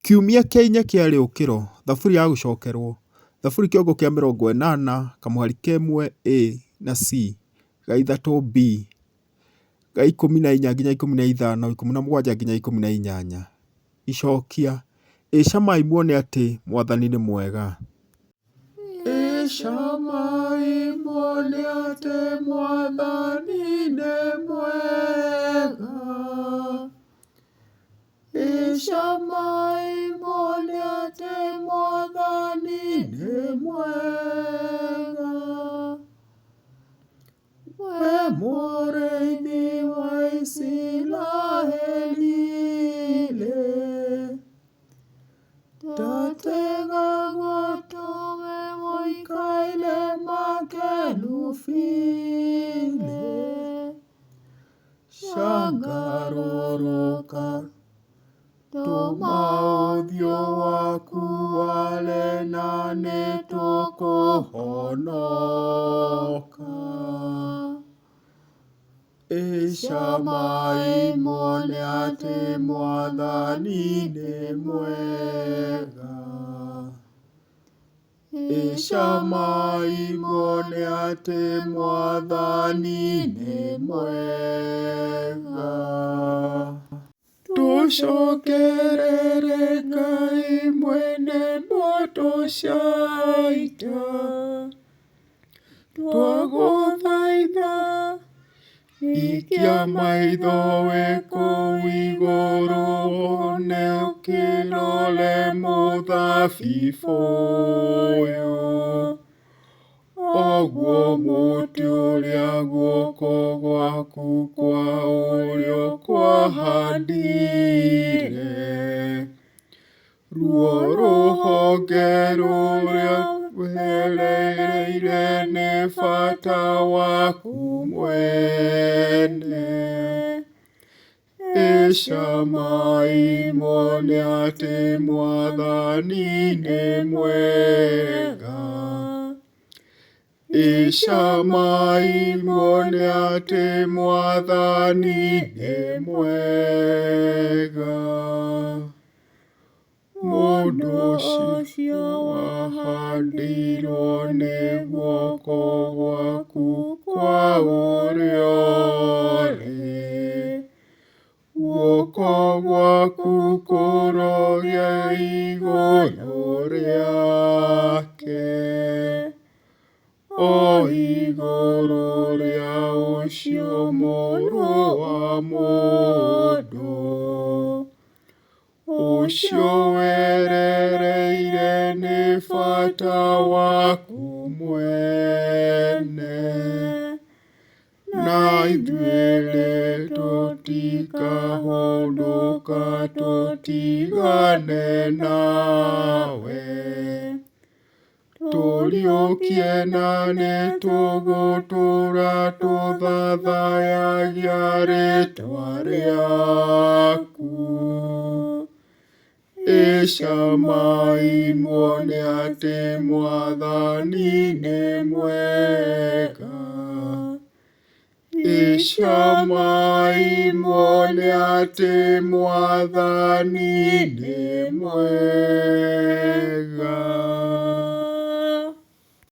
Kiumia kĩa 4 kĩa Rĩũkĩro, thaburi ya gũcokerwo, thaburi kĩongo kĩa 80, kamũhari kemwe A na C, ga ithatũ B, ga 14-15, 17-18. Icokia: Ĩ camai muone atĩ Mwathani nĩ mwega. Ĩ camai muone atĩ Mwathani nĩ mwega. Ĩ camai muone atĩ Mwathani nĩ mwega. We mũrĩithi wa Isiraeli, ndatega gũtũme mũikaire makerubi-inĩ. Cangarũrũka, tũma ũthiũ waku ware na nĩtũkũhonoka. Ĩ camai muone atĩ Mwathani nĩ mwega. Ĩ camai muone atĩ Mwathani nĩ mwega. Tũcokerere Ngai mwene mbũtũ cia ita, twagũthaitha, ikia maitho wĩ kũu igũrũ wone ũkĩrore mũthabibũ ũyũ. Oguo mũtĩ ũrĩa guoko gwaku kwa ũrĩo kwahandire, ruo rũhonge rũrĩa rwerereire nĩ bata waku mwene. Ĩ camai muone atĩ Mwathani nĩ mwega. Ĩ camai muone atĩ Mwathani nĩ mwega. Mũndũ ũcio wahandĩirwo nĩ guoko gwaku kwa ũrĩo-rĩ, guoko gwaku kũrogĩa igũrũ rĩake, o igũrũ rĩa ũcio mũrũ wa mũndũ, ũcio werereire nĩ bata waku mwene. Na ithuĩ-rĩ, tũtikahũndũka tũtigane nawe, tũriũkie na nĩtũgũtũũra tũthathayagia rĩĩtwa rĩaku. Ĩ camai muone atĩ Mwathani nĩ mwega. Ĩ camai muone atĩ Mwathani nĩ mwega.